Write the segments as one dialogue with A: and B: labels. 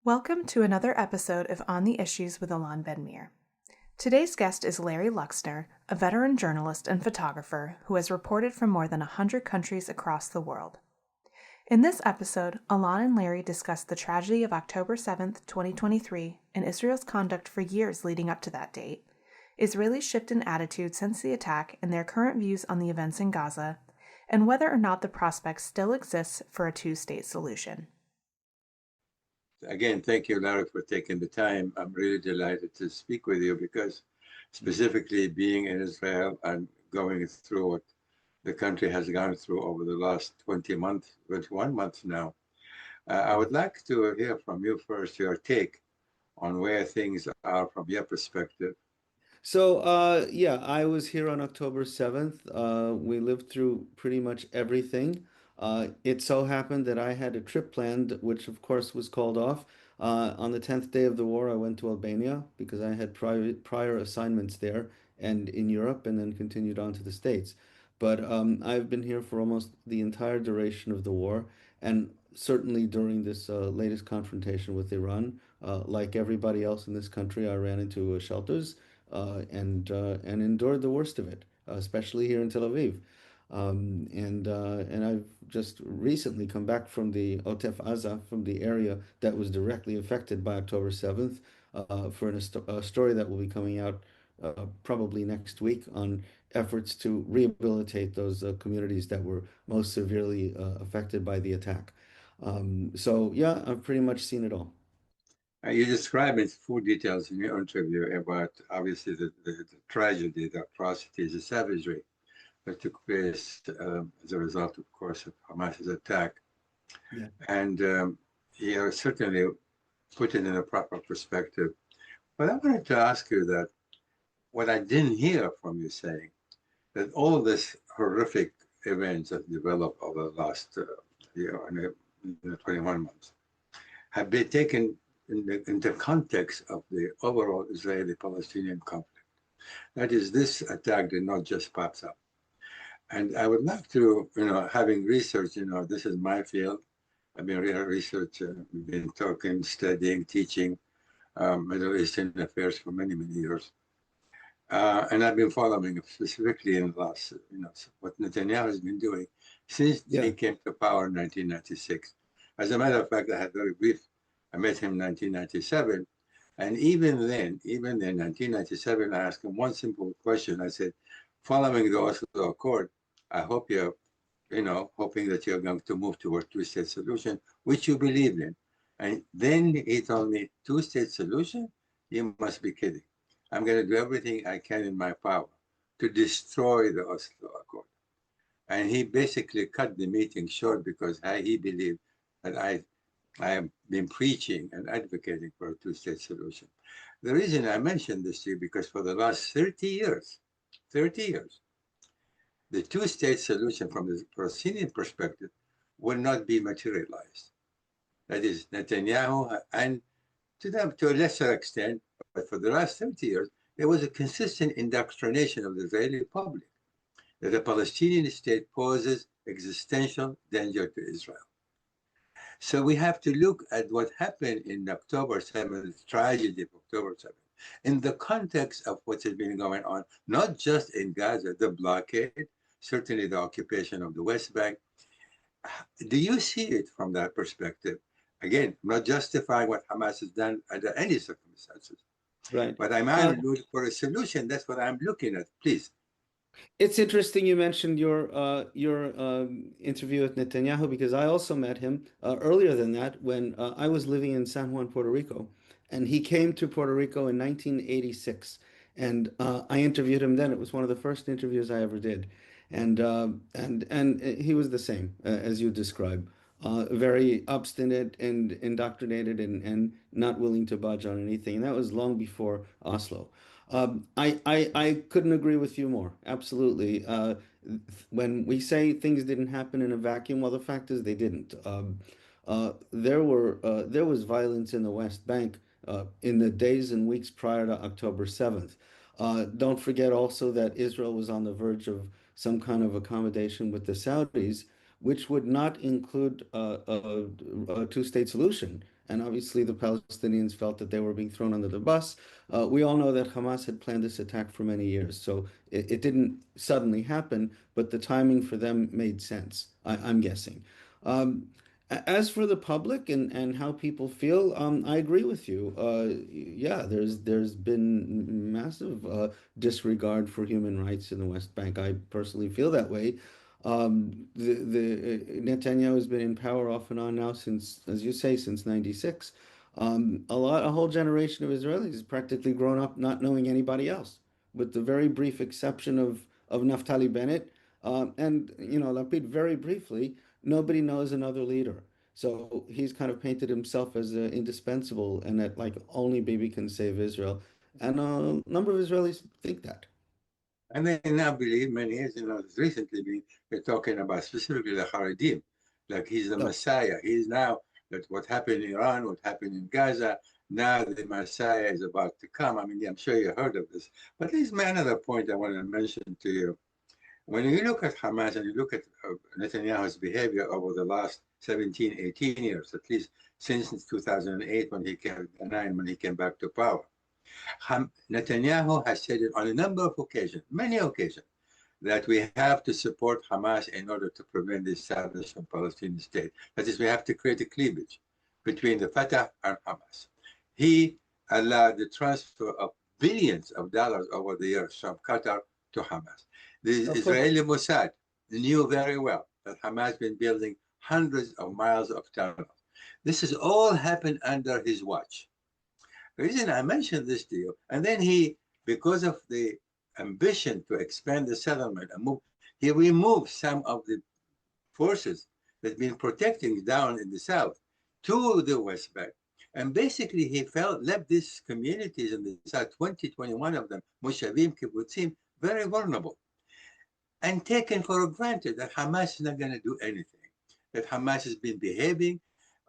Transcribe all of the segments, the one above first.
A: Welcome to another episode of On the Issues with Alon Ben-Meir. Today's guest is Larry Luxner, a veteran journalist and photographer who has reported from more than 100 countries across the world. In this episode, Alon and Larry discuss the tragedy of October 7th, 2023, and Israel's conduct for years leading up to that date, Israelis' shift in attitude since the attack and their current views on the events in Gaza, and whether or not the prospect still exists for a two-state solution.
B: Again, thank you, Larry, for taking the time. I'm really delighted to speak with you because specifically being in Israel and going through what the country has gone through over the last 21 months now, I would like to hear from you first, your take on where things are from your perspective.
C: Yeah, I was here on October 7th. We lived through pretty much everything. It so happened that I had a trip planned, which of course was called off. On the 10th day of the war, I went to Albania because I had prior assignments there and in Europe, and then continued on to the States. But I've been here for almost the entire duration of the war, and certainly during this latest confrontation with Iran. Like everybody else in this country, I ran into shelters and endured the worst of it, especially here in Tel Aviv. And I've just recently come back from the Otef Aza, from the area that was directly affected by October 7th, for a story that will be coming out probably next week on efforts to rehabilitate those communities that were most severely affected by the attack. So yeah, I've pretty much seen it all.
B: You describe in full details in your interview about obviously the tragedy, the atrocities, the savagery that took place as a result, of course, of Hamas's attack.
C: Yeah.
B: And you certainly put it in a proper perspective. But I wanted to ask you that what I didn't hear from you saying, that all this horrific events that developed over the last year and 21 months have been taken in the context of the overall Israeli-Palestinian conflict. That is, this attack did not just pop up. And I would like to, having researched, this is my field. I've been researching, been talking, studying, teaching Middle Eastern affairs for many, many years. And I've been following specifically in the last, what Netanyahu has been doing since he came to power in 1996. As a matter of fact, I met him in 1997. And even then, 1997, I asked him one simple question. I said, following the Oslo Accord, I hope you're, hoping that you're going to move toward two-state solution, which you believe in. And then he told me, two-state solution? You must be kidding. I'm going to do everything I can in my power to destroy the Oslo Accord. And he basically cut the meeting short because he believed that I have been preaching and advocating for a two-state solution. The reason I mentioned this to you because for the last 30 years, the two-state solution from the Palestinian perspective will not be materialized. That is, Netanyahu, and to a lesser extent, but for the last 30 years, there was a consistent indoctrination of the Israeli public that the Palestinian state poses existential danger to Israel. So we have to look at what happened in October 7th, the tragedy of October 7th, in the context of what has been going on, not just in Gaza, the blockade, certainly the occupation of the West Bank. Do you see it from that perspective? Again, not justifying what Hamas has done under any circumstances.
C: Right.
B: But I'm looking for a solution. That's what I'm looking at. Please.
C: It's interesting you mentioned your interview with Netanyahu because I also met him earlier than that when I was living in San Juan, Puerto Rico, and he came to Puerto Rico in 1986, and I interviewed him then. It was one of the first interviews I ever did, and he was the same as you describe, very obstinate and indoctrinated and not willing to budge on anything, and that was long before Oslo. I couldn't agree with you more. Absolutely. When we say things didn't happen in a vacuum, well, the fact is they didn't. There was violence in the West Bank in the days and weeks prior to October 7th. Don't forget also that Israel was on the verge of some kind of accommodation with the Saudis, which would not include a two-state solution. and obviously the Palestinians felt that they were being thrown under the bus. We all know that Hamas had planned this attack for many years, so it didn't suddenly happen, but the timing for them made sense, I'm guessing. Um, as for the public and how people feel, I agree with you. Yeah, there's been massive disregard for human rights in the West Bank. I personally feel that way. The Netanyahu has been in power off and on now since, as you say, since '96. A whole generation of Israelis has practically grown up not knowing anybody else, with the very brief exception of Naftali Bennett and Lapid. Very briefly, nobody knows another leader. So he's kind of painted himself as indispensable and that like only Bibi can save Israel. And a number of Israelis think that.
B: And they now believe, many years, recently they're talking about specifically the Haredim, like he's the
C: No.
B: Messiah. He's now, that what happened in Iran, what happened in Gaza, now the Messiah is about to come. I mean, I'm sure you heard of this. But there's another point I want to mention to you. When you look at Hamas and you look at Netanyahu's behavior over the last 17, 18 years, at least since 2008 when he came back to power, Netanyahu has said it on a number of occasions, many occasions, that we have to support Hamas in order to prevent the establishment of a Palestinian state. That is, we have to create a cleavage between the Fatah and Hamas. He allowed the transfer of billions of dollars over the years from Qatar to Hamas. The
C: Of course.
B: Israeli Mossad knew very well that Hamas has been building hundreds of miles of tunnels. This has all happened under his watch. The reason I mentioned this to you, and then he, because of the ambition to expand the settlement and move, he removed some of the forces that have been protecting down in the south to the West Bank. And basically, he left these communities in the south, 20, 21 of them, Moshavim, Kibbutzim, very vulnerable and taken for granted that Hamas is not going to do anything, that Hamas has been behaving,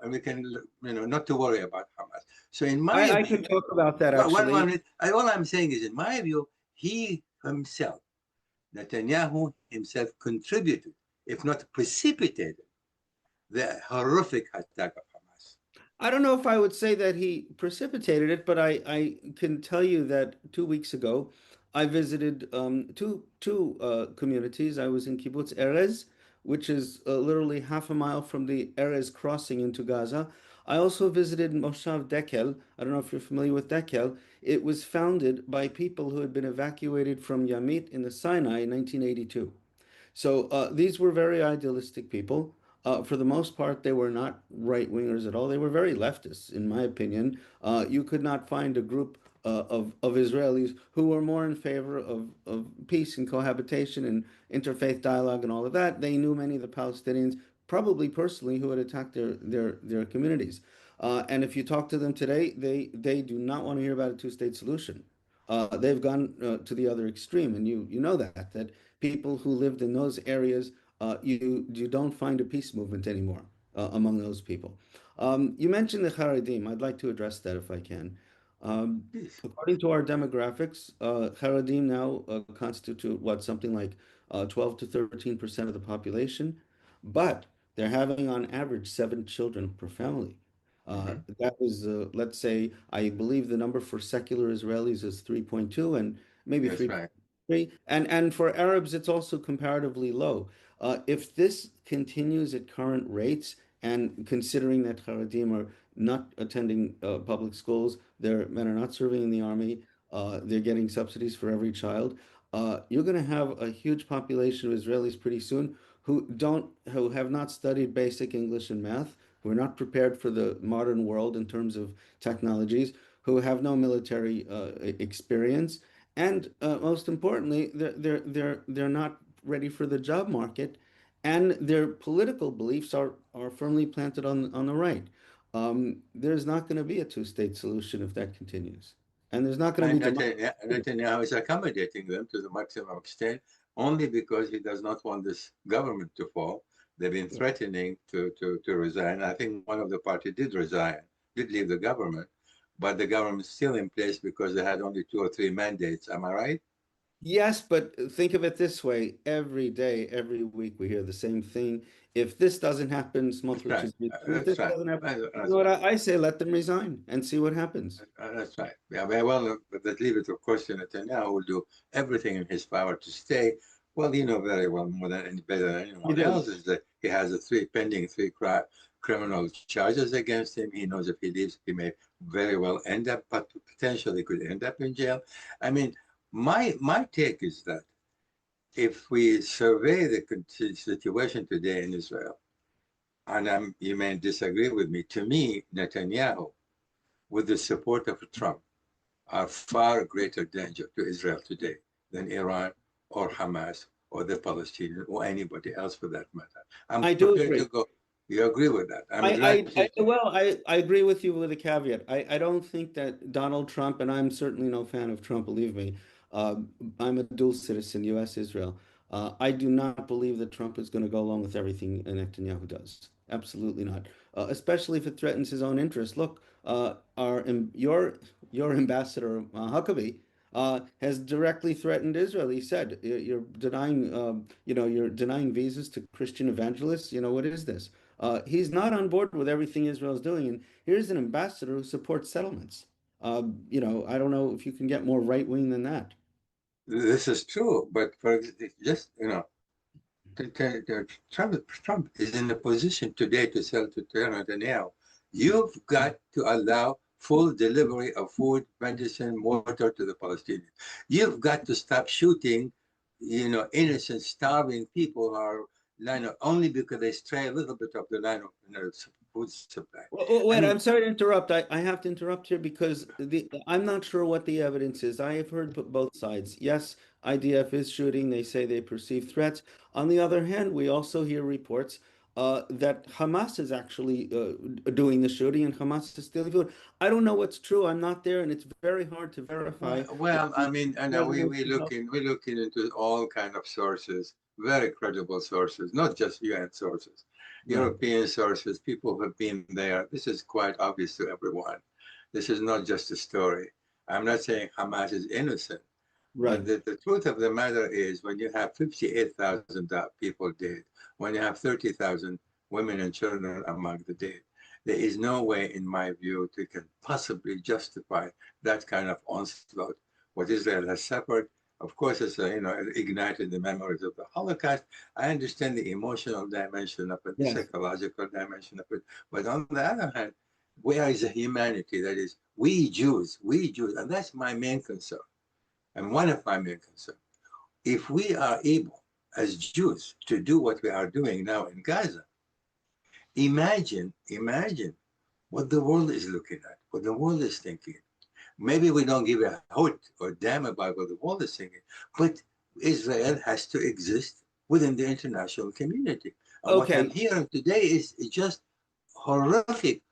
B: and we can, not to worry about Hamas. So in my
C: I
B: view,
C: could talk about that actually.
B: all I'm saying is, in my view, he himself, Netanyahu himself, contributed, if not precipitated, the horrific attack of Hamas.
C: I don't know if I would say that he precipitated it, but I can tell you that 2 weeks ago, I visited two communities. I was in Kibbutz Erez, which is literally half a mile from the Erez crossing into Gaza. I also visited Moshav Dekel. I don't know if you're familiar with Dekel. It was founded by people who had been evacuated from Yamit in the Sinai in 1982. So these were very idealistic people. For the most part, they were not right wingers at all. They were very leftists, in my opinion. You could not find a group of Israelis who were more in favor of peace and cohabitation and interfaith dialogue and all of that. They knew many of the Palestinians, probably personally, who had attacked their communities. And if you talk to them today, they do not want to hear about a two-state solution. They've gone to the other extreme, and you know that people who lived in those areas, you don't find a peace movement anymore among those people. You mentioned the Haredim. I'd like to address that if I can. Um,
B: Please.
C: According to our demographics, Haredim now constitute what, something like 12 to 13% of the population, but they're having on average 7 children per family.
B: Mm-hmm.
C: That is, let's say, I believe the number for secular Israelis is 3.2 and maybe
B: That's right.
C: 3.3. And for Arabs, it's also comparatively low. If this continues at current rates, and considering that Haredim are not attending public schools, their men are not serving in the army, they're getting subsidies for every child, you're going to have a huge population of Israelis pretty soon who have not studied basic English and math, who are not prepared for the modern world in terms of technologies, who have no military experience, and most importantly, they're not ready for the job market, and their political beliefs are firmly planted on the right. There's not going to be a two-state solution if that continues, and there's not going to
B: And
C: be democracy.
B: Netanyahu is accommodating them to the maximum extent only because he does not want this government to fall. They've been threatening to resign. I think one of the party did resign, did leave the government, but the government is still in place because they had only 2 or 3 mandates. Am I right?
C: Yes, but think of it this way. Every day, every week, we hear the same thing. If this doesn't happen,
B: That's right.
C: if this
B: That's right.
C: doesn't happen, you
B: That's
C: know what
B: right.
C: I say? Let them resign and see what happens.
B: That's right. Yeah, very well, but that leave it, of course, to Netanyahu will do everything in his power to stay. Well, you know very well, more than any better than
C: You
B: anyone
C: do.
B: else, is that he has three criminal charges against him. He knows if he leaves, he may very well end up, but potentially could end up in jail. I mean, my take is that if we survey the situation today in Israel, and you may disagree with me, to me, Netanyahu, with the support of Trump, are far greater danger to Israel today than Iran or Hamas or the Palestinians or anybody else for that matter. I'm
C: I do
B: prepared
C: agree.
B: to go. You agree with that? I'm glad to.
C: I agree with you with a caveat. I don't think that Donald Trump, and I'm certainly no fan of Trump, believe me. Uh, I'm a dual citizen, U.S. Israel. I do not believe that Trump is going to go along with everything Netanyahu does. Absolutely not. Especially if it threatens his own interests. Look, your ambassador Huckabee has directly threatened Israel. He said, "You're denying, you're denying visas to Christian evangelists. You know what is this?" He's not on board with everything Israel's doing. And here's an ambassador who supports settlements. I don't know if you can get more right wing than that.
B: This is true, but for just Trump is in a position today to sell to Netanyahu. You've got to allow full delivery of food, medicine, water to the Palestinians. You've got to stop shooting, innocent, starving people who are only because they stray a little bit of the line of food supply. I
C: Wait,
B: mean,
C: I'm sorry to interrupt. I have to interrupt here because I'm not sure what the evidence is. I have heard both sides. Yes, IDF is shooting. They say they perceive threats. On the other hand, we also hear reports that Hamas is actually doing the shooting and Hamas is stealing food. I don't know what's true. I'm not there, and it's very hard to verify if
B: well, I
C: the
B: mean, I know
C: president
B: we're looking into all kind of sources, very credible sources, not just UN sources,
C: Right,
B: European sources, people who have been there. This is quite obvious to everyone. This is not just a story. I'm not saying Hamas is innocent, but
C: right.
B: the truth of the matter is when you have 58,000 people dead, when you have 30,000 women and children among the dead, there is no way, in my view, to can possibly justify that kind of onslaught. What Israel has suffered, of course, it's ignited the memories of the Holocaust. I understand the emotional dimension of it, the
C: Yes.
B: psychological dimension of it, but on the other hand, where is the humanity? That is, we Jews, and that's my main concern, and one of my main concerns. If we are able, as Jews, to do what we are doing now in Gaza, imagine what the world is looking at, what the world is thinking. Maybe we don't give a hoot or damn about what the world is thinking, but Israel has to exist within the international community. And what I'm
C: Okay.
B: hearing today is just horrific.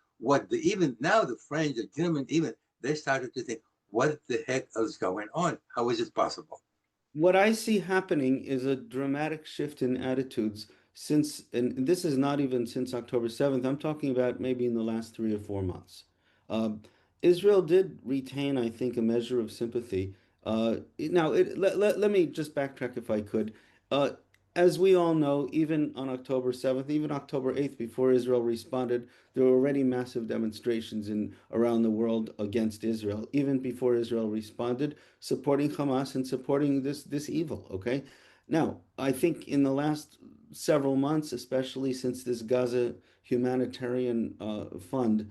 B: Even now the French, the German, even they started to think, what the heck is going on? How is it possible?
C: What I see happening is a dramatic shift in attitudes since, and this is not even since October 7th, I'm talking about maybe in the last 3 or 4 months. Um, Israel did retain, I think, a measure of sympathy. Let me just backtrack if I could. Uh, as we all know, even on October 7th, even October 8th, before Israel responded, there were already massive demonstrations around the world against Israel, even before Israel responded supporting Hamas and supporting this evil. Okay, now I think in the last several months, especially since this Gaza humanitarian fund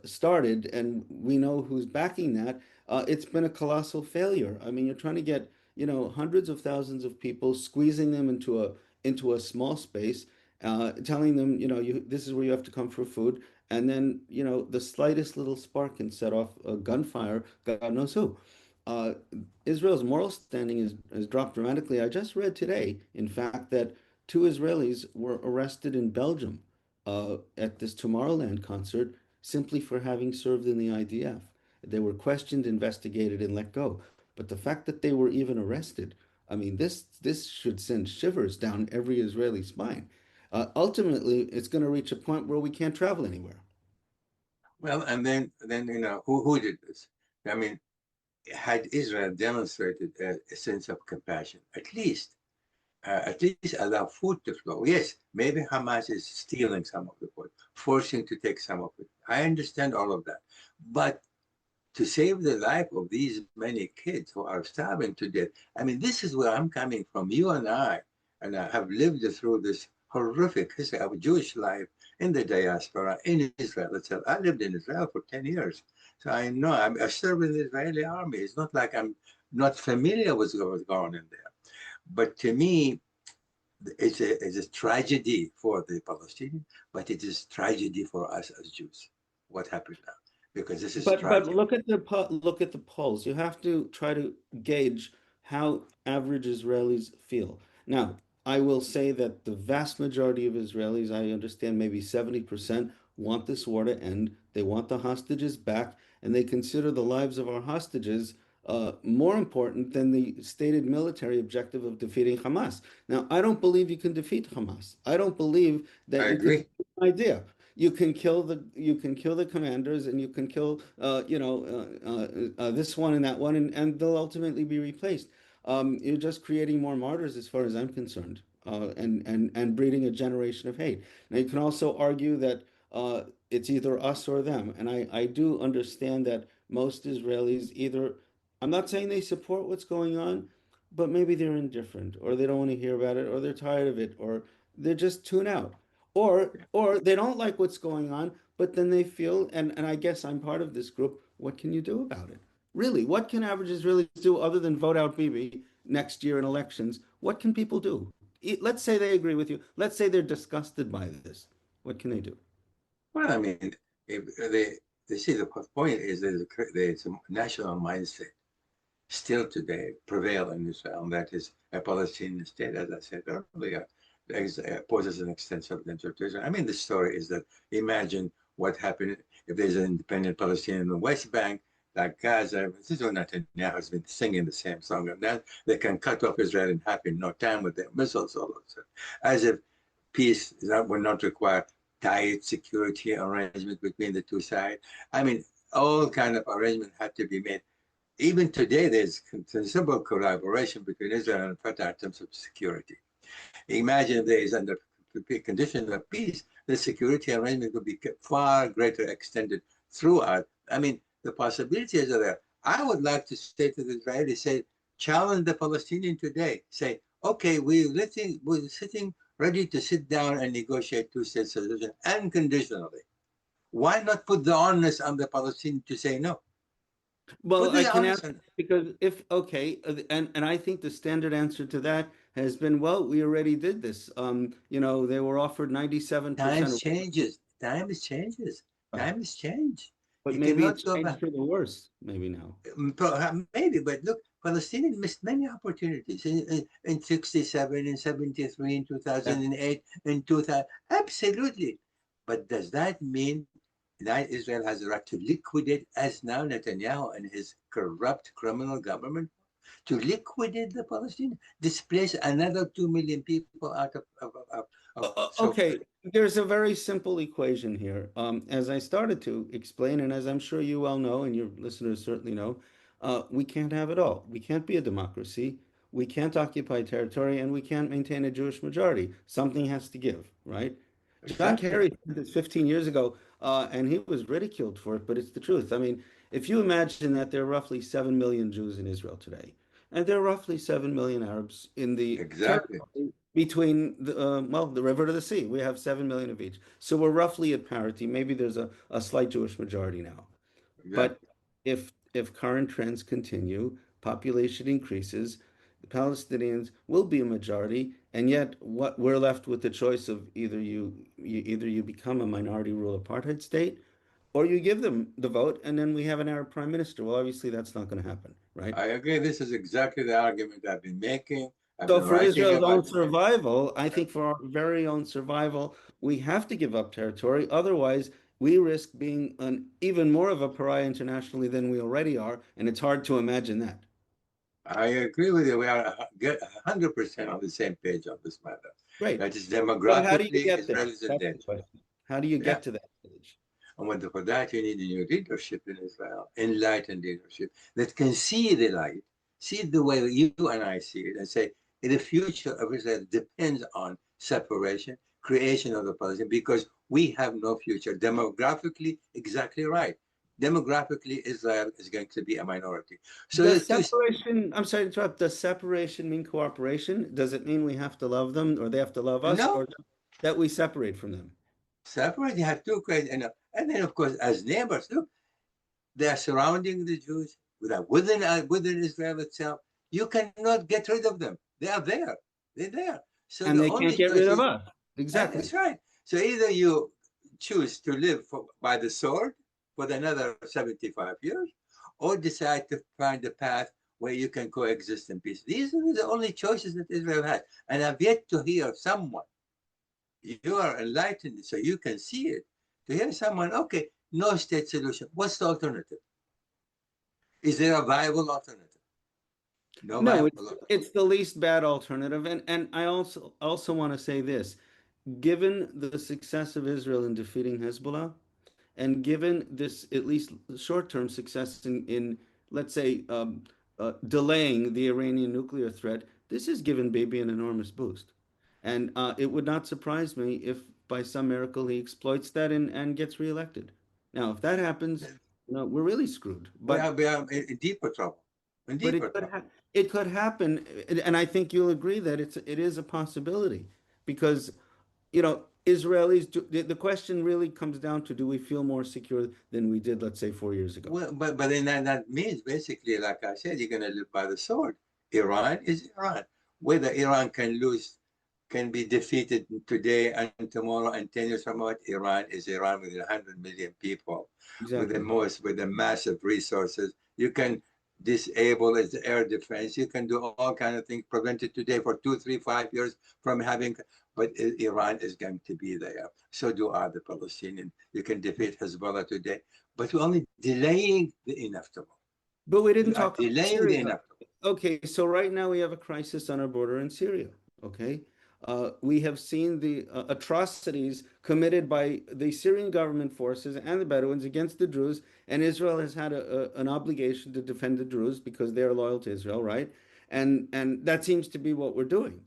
C: started, and we know who's backing that, it's been a colossal failure. I mean, you're trying to get hundreds of thousands of people, squeezing them into a small space, telling them this is where you have to come for food. And then, the slightest little spark can set off a gunfire, God knows who. Uh, Israel's moral standing has dropped dramatically. I just read today, in fact, that two Israelis were arrested in Belgium at this Tomorrowland concert simply for having served in the IDF. They were questioned, investigated, and let go. But the fact that they were even arrested, I mean, this should send shivers down every Israeli spine. Ultimately, it's going to reach a point where we can't travel anywhere.
B: Well, and then who did this? I mean, had Israel demonstrated a sense of compassion, at least at least allow food to flow. Yes, maybe Hamas is stealing some of the food, forcing to take some of it. I understand all of that. But to save the life of these many kids who are starving to death, I mean, this is where I'm coming from. You and I have lived through this horrific history of Jewish life in the diaspora, in Israel itself. I lived in Israel for 10 years. So I know I served in the Israeli army. It's not like I'm not familiar with what was going on in there. But to me, it's a tragedy for the Palestinians, but it is tragedy for us as Jews. What happened now? Because this is
C: But
B: tragic.
C: look at the polls. You have to try to gauge how average Israelis feel. Now, I will say that the vast majority of Israelis, I understand maybe 70%, want this war to end. They want the hostages back, and they consider the lives of our hostages more important than the stated military objective of defeating Hamas. Now, I don't believe you can defeat Hamas. I don't believe
B: I
C: that you can.
B: agree.
C: Idea. You can kill the commanders, and you can kill this one and that one, and they'll ultimately be replaced. You're just creating more martyrs as far as I'm concerned, and breeding a generation of hate. Now you can also argue that it's either us or them, and I do understand that most Israelis either, I'm not saying they support what's going on, but maybe they're indifferent, or they don't want to hear about it, or they're tired of it, or they're just tune out, or they don't like what's going on, but then they feel, and I guess I'm part of this group, what can you do about it? Really, what can average Israelis do other than vote out Bibi next year in elections? What can people do? Let's say they agree with you. Let's say they're disgusted by this. What can they do?
B: Well, I mean, if they see the point is there's a national mindset still today prevail in Israel, and that is a Palestinian state, as I said earlier, poses an extensive danger to Israel. I mean, the story is that imagine what happened if there's an independent Palestinian in the West Bank, like Gaza. This is what Netanyahu has been singing the same song, and that they can cut off Israel in half in no time with their missiles, all of a sudden, as if peace that would not require tight security arrangement between the two sides. I mean, all kind of arrangement had to be made. Even today, there's considerable collaboration between Israel and Fatah in terms of security. Imagine if there is under conditions of peace, the security arrangement could be far greater extended throughout. I mean, the possibilities are there. I would like to say to the Israelis, say, challenge the Palestinian today. Say, okay, we're sitting ready to sit down and negotiate two-state solution unconditionally. Why not put the onus on the Palestinian to say no? Put
C: Well, I
B: the
C: can
B: onus
C: answer
B: on.
C: because if okay, and I think the standard answer to that has been, well, we already did this. They were offered 97%.
B: Times changes. Times changes. Times change.
C: But
B: You
C: maybe
B: cannot
C: it's
B: go
C: changed
B: back.
C: for the worse, maybe now.
B: Maybe, but look, Palestinians missed many opportunities in 67, in 73, in
C: Yeah.
B: 2008, in 2000. Absolutely. But does that mean that Israel has the right to liquidate, as now Netanyahu and his corrupt criminal government, to liquidate the Palestinians, displace another 2 million people out of so
C: Okay, there's a very simple equation here. As I started to explain, and as I'm sure you well know, and your listeners certainly know, we can't have it all. We can't be a democracy. We can't occupy territory, and we can't maintain a Jewish majority. Something has to give, right? John
B: exactly.
C: Kerry said this 15 years ago, and he was ridiculed for it, but it's the truth. I mean, if you imagine that there are roughly 7 million Jews in Israel today, and there are roughly 7 million Arabs in the
B: Exactly.
C: territory between the river to the sea. We have 7 million of each. So we're roughly at parity. Maybe there's a slight Jewish majority now. But
B: Exactly.
C: if current trends continue, population increases, the Palestinians will be a majority, and yet what we're left with the choice of either you become a minority rule apartheid state, or you give them the vote, and then we have an Arab prime minister. Well, obviously that's not going to happen, right?
B: I agree. This is exactly the argument I've been making. I've
C: So
B: been
C: for
B: writing
C: Israel's own
B: about it.
C: survival, I think for our very own survival, we have to give up territory. Otherwise, we risk being an even more of a pariah internationally than we already are, and it's hard to imagine that.
B: I agree with you. We are 100% on the same page on this matter.
C: Great.
B: That is
C: But how do you
B: demographically,
C: get there?
B: Israel is in
C: That's the
B: danger.
C: question. How do you
B: Yeah.
C: get to that stage?
B: And for that, you need a new leadership in Israel, enlightened leadership that can see the light, see it the way you and I see it, and say, the future of Israel depends on separation, creation of the Palestinian, because we have no future. Demographically, exactly right. Demographically, Israel is going to be a minority. So
C: Does
B: the two
C: separation, I'm sorry to interrupt, does separation mean cooperation? Does it mean we have to love them or they have to love us
B: no
C: or that we separate from them?
B: separate. You have two crazy, and then of course as neighbors. Look, they are surrounding the Jews within Israel itself. You cannot get rid of them. They are there. They're there. So
C: And
B: the
C: they can't
B: only
C: get
B: choice
C: rid of
B: is,
C: us.
B: and
C: Exactly.
B: that's right. So either you choose to live by the sword for another 75 years, or decide to find a path where you can coexist in peace. These are the only choices that Israel has. And I've yet to hear someone, you are enlightened so you can see it, to hear someone, okay, no state solution. What's the alternative? Is there a viable alternative? No
C: No,
B: viable
C: it's
B: alternative.
C: it's the least bad alternative. And I also want to say this, given the success of Israel in defeating Hezbollah, and given this at least short-term success in let's say, delaying the Iranian nuclear threat, this has given Bibi an enormous boost. And it would not surprise me if by some miracle he exploits that and gets reelected. Now, if that happens, we're really screwed.
B: We are in deeper trouble. In
C: But
B: deeper trouble.
C: it could happen, and I think you'll agree that it is a possibility because Israelis the question really comes down to, do we feel more secure than we did, let's say, 4 years ago?
B: Well, but then that means basically, like I said, you're going to live by the sword. Iran is Iran. Whether Iran can be defeated today and tomorrow and 10 years from now, Iran is Iran with 100 million people,
C: Exactly.
B: with the massive resources. You can disable its air defense. You can do all kind of things, prevent it today for 2, 3, 5 years from having, but Iran is going to be there. So do are the Palestinians. You can defeat Hezbollah today, but we're only delaying the inevitable.
C: But we didn't
B: We are
C: talk about
B: delaying the
C: Syria.
B: inevitable.
C: Okay, so right now we have a crisis on our border in Syria. Okay. We have seen the atrocities committed by the Syrian government forces and the Bedouins against the Druze, and Israel has had an obligation to defend the Druze because they are loyal to Israel, right? And that seems to be what we're doing.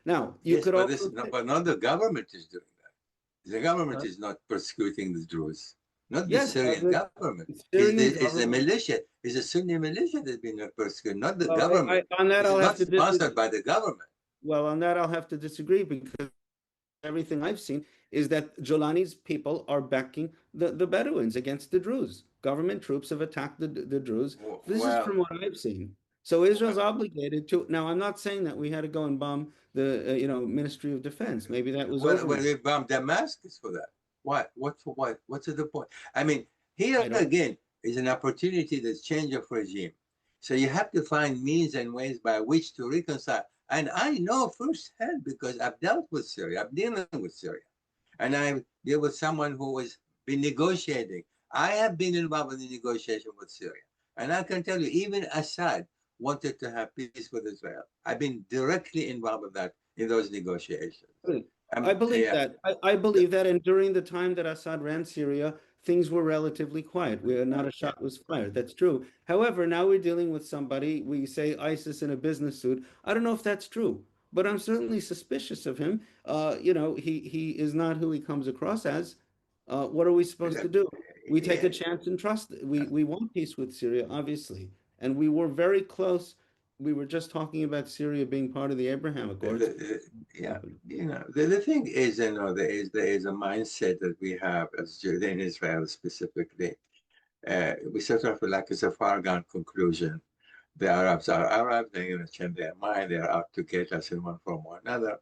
C: Now, you
B: Yes,
C: could
B: but
C: also
B: but not the government is doing that. The government
C: uh,
B: is not persecuting the Druze. Not the
C: yes,
B: Syrian
C: the
B: government.
C: Syrian
B: Is the
C: government.
B: militia. Is a Sunni militia that's been persecuted, not the
C: Well,
B: government.
C: on that
B: This is
C: I'll have
B: not
C: to
B: sponsored
C: disagree.
B: by the government.
C: Well, on that I'll have to disagree because everything I've seen is that Jolani's people are backing the Bedouins against the Druze. Government troops have attacked the Druze. This is
B: Well,
C: from what I've seen. So Israel's obligated to. Now, I'm not saying that we had to go and bomb the Ministry of Defense. Maybe that was
B: well,
C: overreach.
B: they bombed Damascus for that. What? What for what? What's the point? I mean, here
C: I don't.
B: again is an opportunity to change of regime. So you have to find means and ways by which to reconcile. And I know firsthand because I've dealt with Syria. I'm dealing with Syria, and I deal with someone who has been negotiating. I have been involved in the negotiation with Syria, and I can tell you, even Assad wanted to have peace with Israel. I've been directly involved with that in those negotiations.
C: I believe
B: Yeah,
C: that. I believe that. And during the time that Assad ran Syria, things were relatively quiet. Not a
B: yeah.
C: shot was fired. That's true. However, now we're dealing with somebody, we say ISIS in a business suit. I don't know if that's true, but I'm certainly suspicious of him. He is not who he comes across as. What are we supposed to do? We take a
B: Yeah,
C: chance and trust. We want peace with Syria, obviously. And we were very close. We were just talking about Syria being part of the Abraham Accords.
B: yeah. The thing is, there is a mindset that we have as Jews in Israel specifically. We sort of feel like it's a far gone conclusion. The Arabs are Arabs, they're going to change their mind, they're out to get us in one form or another.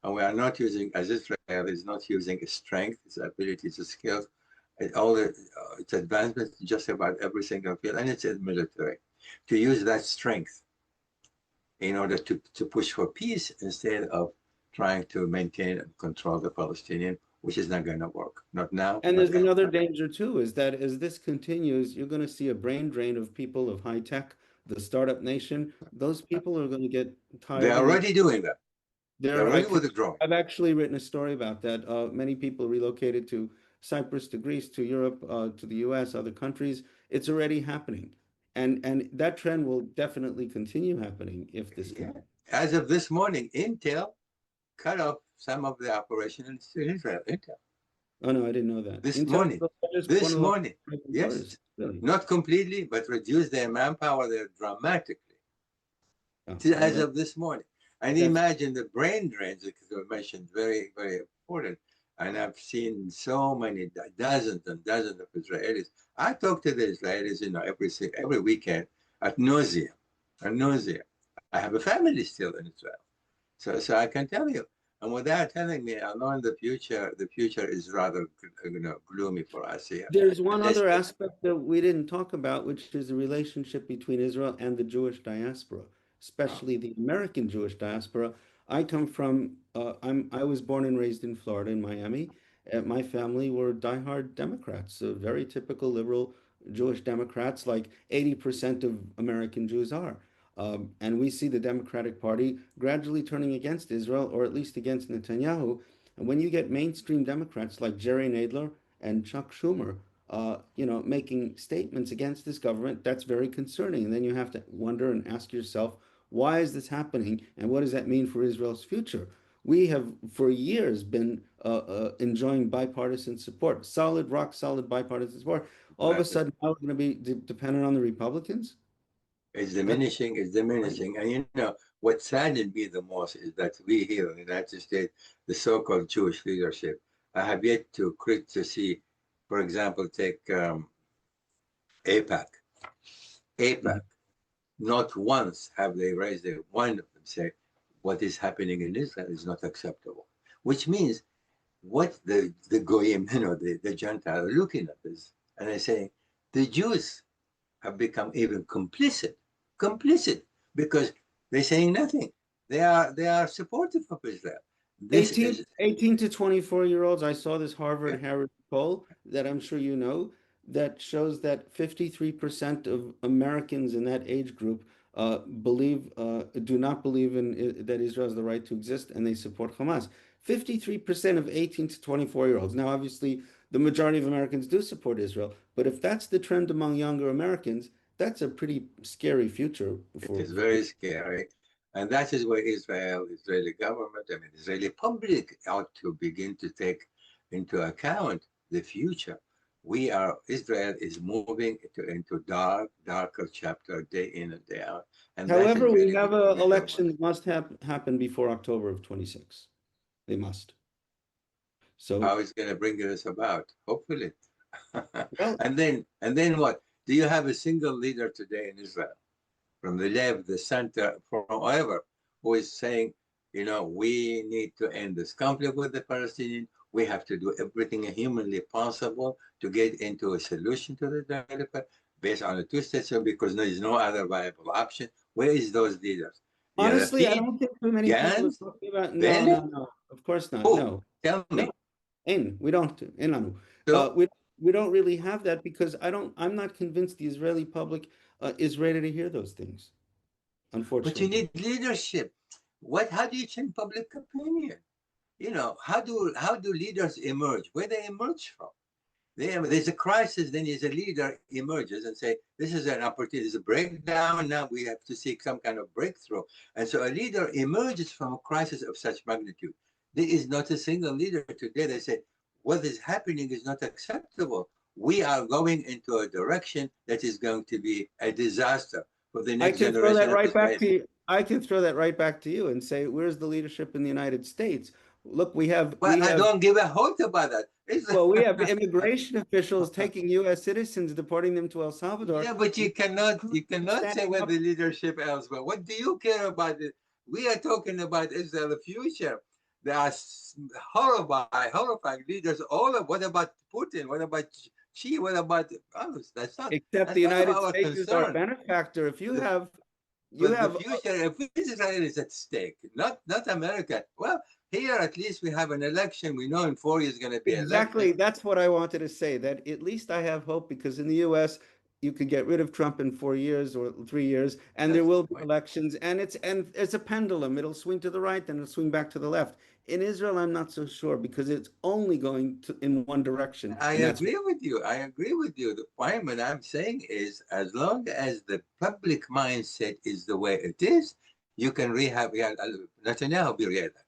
B: And we are not using, as Israel is not using its strength, its abilities, its skills, its advancements, just about every single field, and it's military, to use that strength in order to push for peace instead of trying to maintain and control the Palestinian, which is not going to work. Not now,
C: And
B: not
C: there's another
B: ever.
C: danger too, is that as this continues, you're going to see a brain drain of people of high tech, the startup nation. Those people are going to get
B: They're
C: tired and
B: already doing that. They're
C: they're,
B: already withdrawing.
C: I've actually written a story about that. Many people relocated to Cyprus, to Greece, to Europe, to the US, other countries. It's already happening. And that trend will definitely continue happening if this
B: Yeah.
C: continues.
B: As of this morning, Intel cut off some of the operations in Israel. Intel.
C: Oh no, I didn't know that.
B: This
C: Intel
B: morning.
C: is one
B: This
C: of the
B: morning.
C: largest
B: Yes.
C: employers, really.
B: Not completely, but reduced their manpower there dramatically.
C: Oh, well,
B: As of this morning. And
C: that's
B: imagine the brain drains, because you mentioned, very, very important. And I've seen so many, dozens and dozens of Israelis. I talk to the Israelis, every weekend at nausea, at nausea. I have a family still in Israel. So I can tell you. And without telling me, I know in the future is rather, gloomy for us here.
C: There's one other
B: Especially,
C: aspect that we didn't talk about, which is the relationship between Israel and the Jewish diaspora, especially the American Jewish diaspora. I was born and raised in Florida, in Miami. My family were diehard Democrats, very typical liberal Jewish Democrats, like 80% of American Jews are. And we see the Democratic Party gradually turning against Israel, or at least against Netanyahu. And when you get mainstream Democrats like Jerry Nadler and Chuck Schumer, making statements against this government, that's very concerning. And then you have to wonder and ask yourself, why is this happening, and what does that mean for Israel's future? We have, for years, been enjoying bipartisan support, solid, rock solid bipartisan support. All of a
B: but
C: sudden, now we're going to be dependent on the Republicans?
B: it's
C: That's
B: diminishing, it's diminishing. And what saddened me the most is that we here in the United States, the so-called Jewish leadership, I have yet to see, for example, take APAC. APAC, not once have they raised it. One of them say, what is happening in Israel is not acceptable, which means what the Goyim, the Gentiles are looking at this, and they say, the Jews have become even complicit, because they're saying nothing. They are supportive of Israel. This
C: 18,
B: is
C: 18 to 24-year-olds. I saw this
B: yeah,
C: Harvard poll that I'm sure you know, that shows that 53% of Americans in that age group do not believe that Israel has the right to exist, and they support Hamas. 53% of 18 to 24-year-olds. Now, obviously, the majority of Americans do support Israel, but if that's the trend among younger Americans, that's a pretty scary future
B: it
C: for
B: is very scary, and that is where Israeli government, I mean, Israeli public ought to begin to take into account the future. Israel is moving into darker chapter day in and day out, and that
C: However,
B: is
C: we
B: really
C: have
B: what we need to avoid.
C: elections must happen before October of 26. They must. So,
B: How is going to bring this about? Hopefully.
C: well,
B: and then what? Do you have a single leader today in Israel, from the left, the center, from whoever, who is saying, we need to end this conflict with the Palestinians. We have to do everything humanly possible to get into a solution to the development based on a two-state solution, because there is no other viable option. Where is those leaders?
C: honestly, I
B: Lapid,
C: don't think too many people are
B: Gantz,
C: talking about. No, no,
B: Bennett?
C: no. Of course not.
B: Who?
C: No,
B: Tell
C: no.
B: me.
C: We don't. Anu. Uh,
B: So,
C: we we don't really have that because I'm not convinced the Israeli public is ready to hear those things.
B: but you
C: Unfortunately.
B: need leadership. How do you change public opinion? How do leaders emerge? Where they emerge from? There's a crisis, then there's a leader emerges and say, this is an opportunity, there's a breakdown, now we have to seek some kind of breakthrough. And so a leader emerges from a crisis of such magnitude. There is not a single leader today that said, what is happening is not acceptable. We are going into a direction that is going to be a disaster for the
C: I
B: next
C: can throw
B: generation
C: that
B: of
C: right back to
B: Israelis.
C: you. I can throw that right back to you and say, where's the leadership in the United States? Look, we have
B: Well,
C: we
B: I
C: have
B: don't give a hoot about that.
C: well, we have immigration officials taking U.S. citizens, deporting them to El Salvador.
B: Yeah, but you cannot
C: We're
B: you cannot say
C: standing
B: what
C: up.
B: the leadership elsewhere. What do you care about it? We are talking about Israel, the future. There are horrifying leaders. What about Putin? What about Xi? What about others? That's not
C: Except the
B: that's none of
C: United
B: our
C: States is our
B: concern.
C: benefactor. If
B: The,
C: you
B: but the
C: have
B: future, if Israel is at stake, not America. Well, here at least we have an election. We know in 4 years is going to be an election.
C: exactly, that's what I wanted to say. That at least I have hope because in the U.S. you could get rid of Trump in 4 years or 3 years, and there
B: That's the
C: will be
B: point.
C: elections, and it's a pendulum. It'll swing to the right, then it'll swing back to the left. In Israel, I'm not so sure because it's only going in one direction,
B: I
C: and that's
B: agree with you. I agree with you. The point what I'm saying is, as long as the public mindset is the way it is, You can rehab. Netanyahu will be re-elected.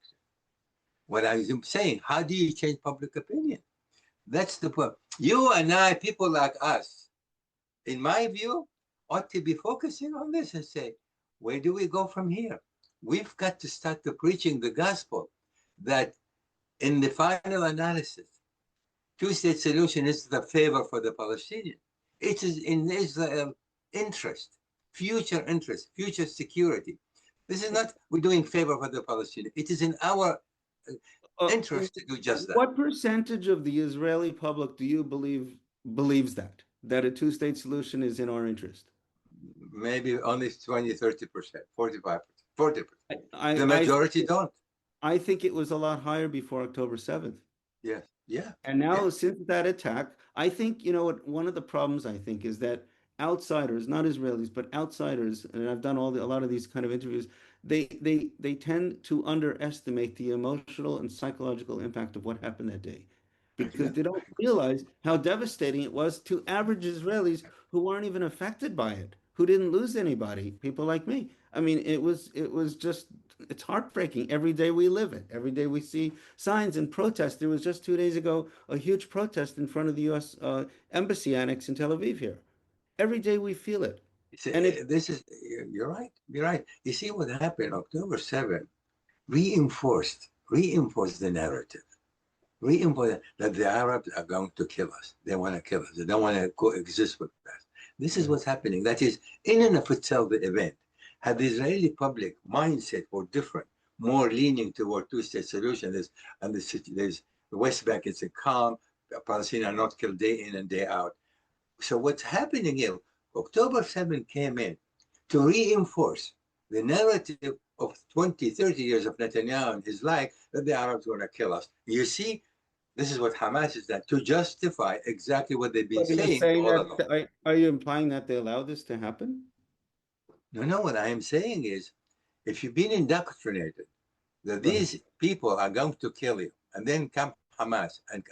B: What I'm saying, how do you change public opinion? That's the point. You and I, people like us, in my view, ought to be focusing on this and say, where do we go from here? We've got to start to preaching the gospel that in the final analysis, two-state solution is the favor for the Palestinian. It is in Israel's interest, future security. This is not we're doing favor for the Palestinian. It is in our
C: Uh,
B: interest to do just that.
C: what percentage of the Israeli public do you believe believes that a two-state solution is in our interest?
B: Maybe only 20, 30%, 45%, 40%.
C: I,
B: The
C: I
B: majority don't.
C: I think it was a lot higher before October 7th.
B: Yes. Yeah.
C: And now,
B: Yeah.
C: since that attack, I think, you know what, one of the problems I think is that outsiders, not Israelis, but outsiders, and I've done a lot of these kind of interviews, they tend to underestimate the emotional and psychological impact of what happened that day because
B: Yeah.
C: they don't realize how devastating it was to average Israelis who weren't even affected by it, who didn't lose anybody, people like me. I mean, it was just it's heartbreaking. Every day we live it. Every day we see signs and protests. There was just 2 days ago a huge protest in front of the U.S. Embassy annex in Tel Aviv here. Every day we feel it,
B: See,
C: and it
B: this is, you're right. You're right. You see what happened October 7th reinforced the narrative, reinforced that the Arabs are going to kill us. They want to kill us. They don't want to coexist with us. This is
C: right,
B: what's happening. That is, in and of itself, the event. Had the Israeli public mindset were different, more leaning toward two-state solution, there's the West Bank is a calm, the Palestinians are not killed day in and day out. So what's happening here, October 7th came in to reinforce the narrative of 20, 30 years of Netanyahu and his like that the Arabs are going to kill us. You see, this is what Hamas is done to justify exactly what they've been
C: but you're
B: saying
C: saying
B: all
C: that
B: along.
C: are you implying that they allow this to happen?
B: No, no, what I am saying is if you've been indoctrinated that
C: Right.
B: these people are going to kill you and then come Hamas and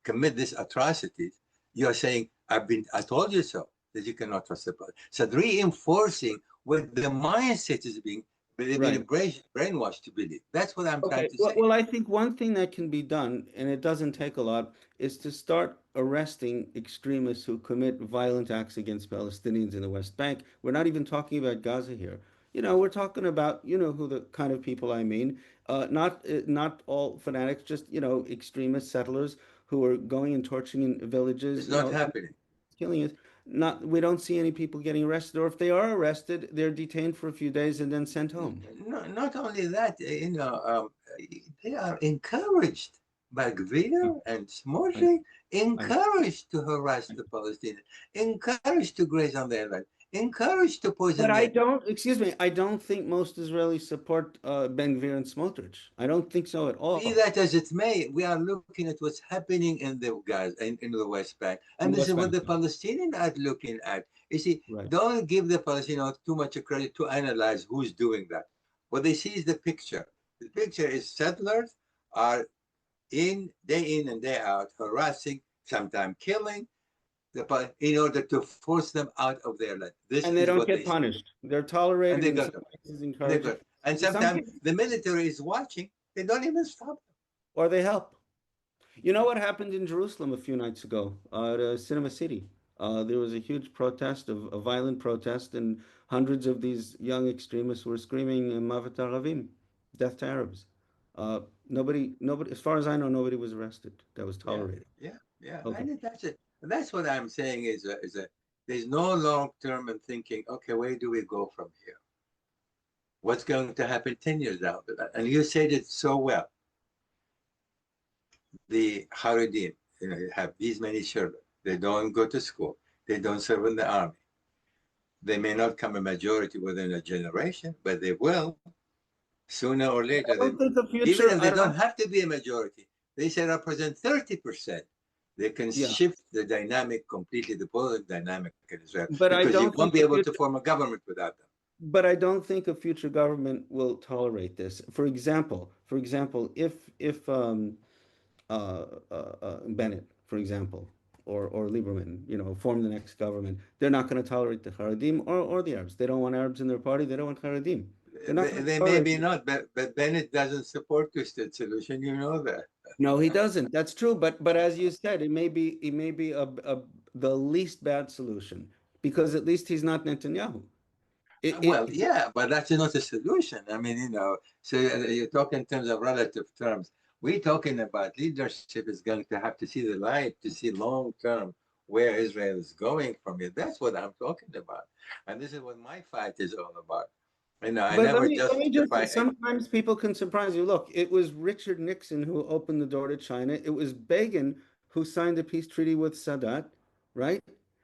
B: commit these atrocities, you are saying, I told you so, that you cannot trust the person. So reinforcing what the mindset is being, they've been
C: Right.
B: brainwashed to believe. That's what I'm trying
C: Okay.
B: to
C: Well,
B: say.
C: well, I think one thing that can be done, and it doesn't take a lot, is to start arresting extremists who commit violent acts against Palestinians in the West Bank. We're not even talking about Gaza here. We're talking about, who the kind of people I mean. Not all fanatics, just, extremist settlers who are going and torching in villages,
B: It's not happening.
C: killing us. Not, we don't see any people getting arrested, or if they are arrested, they're detained for a few days and then sent home.
B: No, not only that, they are encouraged by
C: Yeah,
B: Gvir and
C: I,
B: Smotrich,
C: I,
B: encouraged to harass
C: I
B: the Palestinians, encouraged to graze on their land, encouraged to
C: But
B: poison
C: I
B: their.
C: don't, excuse me, I don't think most Israelis support Ben-Gvir and Smotrich. I don't think so at
B: Be
C: all.
B: that as it may, we are looking at what's happening in the Gaza, in the West Bank,
C: In
B: and
C: the
B: this is
C: West
B: what
C: Bank.
B: the Palestinians are looking at. You see,
C: Right.
B: don't give the Palestinians too much credit to analyze who's doing that. What they see is the picture. The picture is settlers are in and day out, harassing, sometimes killing, in order to force them out of their land. This
C: And they
B: is
C: don't
B: what
C: get
B: they see,
C: punished. They're
B: and
C: tolerated,
B: they
C: in
B: got
C: some
B: them.
C: cases
B: And they
C: encouraged.
B: got, and
C: In some
B: sometimes
C: cases,
B: the military is watching. They don't even stop
C: or they help. You know what happened in Jerusalem a few nights ago at Cinema City? There was a huge protest, a violent protest, and hundreds of these young extremists were screaming "Mavet Aravim," death to Arabs. Nobody, as far as I know, nobody was arrested. That was
B: them. Yeah,
C: tolerated.
B: yeah, yeah. I
C: Okay.
B: think that's it. That's what I'm saying there's no long term and thinking. Okay, where do we go from here? What's going to happen 10 years down the line? And you said it so well. The Haredim, have these many children. They don't go to school. They don't serve in the army. They may not come a majority within a generation, but they will sooner or later.
C: I don't think the
B: Even
C: future.
B: if they
C: I
B: don't
C: don't.
B: have to be a majority, they say represent 30%. They can
C: Yeah,
B: shift the dynamic completely, the political dynamic in Israel,
C: but I
B: because you
C: don't
B: won't
C: think
B: be
C: the
B: able to
C: future.
B: form a government without them.
C: But I don't think a future government will tolerate this. For example, if Bennett, for example, or Lieberman, form the next government, they're not going to tolerate the Haredim or the Arabs. They don't want Arabs in their party. They don't want Haredim. They're not going to
B: They
C: tolerate
B: maybe
C: it.
B: not, but Bennett doesn't support two-state solution. You know that.
C: No, he doesn't. That's true. But as you said, it may be the least bad solution because at least he's not Netanyahu.
B: Well,
C: It
B: yeah, but that's not a solution. I mean, so you talk in terms of relative terms. We're talking about leadership is going to have to see the light to see long term where Israel is going from here. That's what I'm talking about. And this is what my fight is all about. I
C: But let
B: never
C: me let me
B: justify.
C: just sometimes people can surprise you. Look, it was Richard Nixon who opened the door to China. It was Begin who signed a peace treaty with Sadat, right?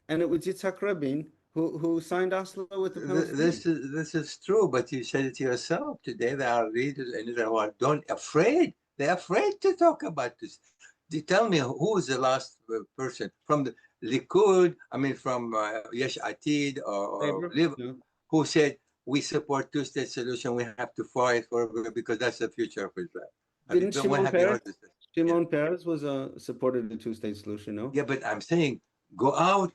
C: And it was Yitzhak Rabin who signed Oslo with the Palestinians.
B: This is true, but you said it yourself today. There are leaders in Israel who are don't afraid. They're afraid to talk about this. Tell me who is the last person from the Likud? I mean, from Yesh Atid or
C: Labor?
B: Liv,
C: No.
B: who said we support two-state solution. We have to fight for it because that's the future of Israel.
C: Didn't
B: When
C: Shimon
B: have you
C: Peres?
B: heard this? Yeah,
C: Shimon Peres was supported the two-state solution, no?
B: yeah, but I'm saying go out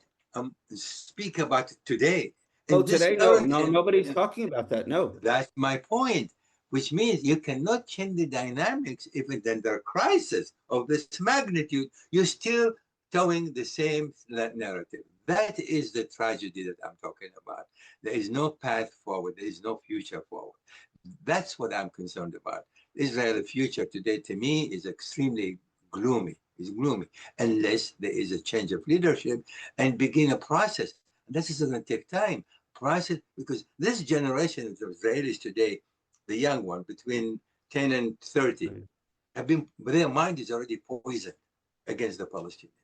B: speak about it today.
C: Oh,
B: In this
C: today? No, no,
B: urgent,
C: nobody's talking about that. No.
B: that's my point, which means you cannot change the dynamics if it's under crisis of this magnitude. You're still towing the same narrative. That is the tragedy that I'm talking about. There is no path forward. There is no future forward. That's what I'm concerned about. Israel's future today, to me, is extremely gloomy. It's gloomy unless there is a change of leadership and begin a process. And this is going to take time. Process because this generation of Israelis today, the young one between 10 and 30,
C: Right.
B: their mind is already poisoned against the Palestinians.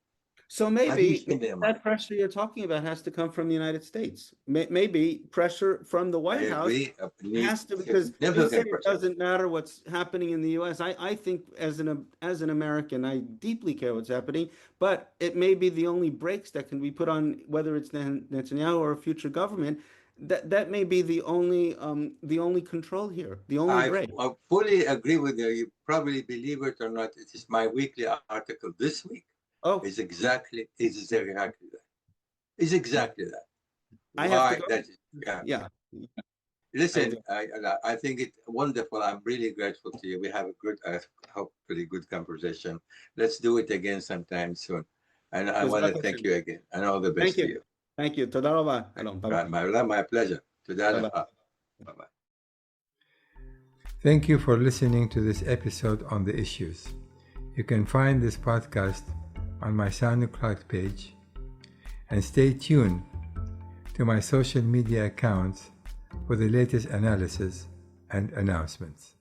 C: So
B: Have you
C: maybe
B: seen their mind?
C: that pressure you're talking about has to come from the United States. Maybe pressure from the
B: I
C: White House
B: agree.
C: has to, because you say
B: Significant
C: it
B: pressure.
C: doesn't matter what's happening in the U.S. I think as an American, I deeply care what's happening, but it may be the only brakes that can be put on whether it's Netanyahu or a future government. That may be the only control here, the only brake.
B: I fully agree with you. You probably believe it or not. It is my weekly article this week.
C: Oh,
B: It's exactly that. It's exactly that.
C: I have to
B: Why
C: go.
B: that is, yeah.
C: Yeah, I
B: Listen,
C: do.
B: I think it's wonderful. I'm really grateful to you. We have a good, hopefully good conversation. Let's do it again sometime soon. And I want to thank you again and all the
C: Thank
B: best to
C: you.
B: you.
C: Thank you. Toda raba. Shalom. Bye-bye.
B: My pleasure.
C: Bye-bye.
B: Bye-bye. Thank you for listening to this episode on the issues. You can find this podcast on my SoundCloud page and stay tuned to my social media accounts for the latest analysis and announcements.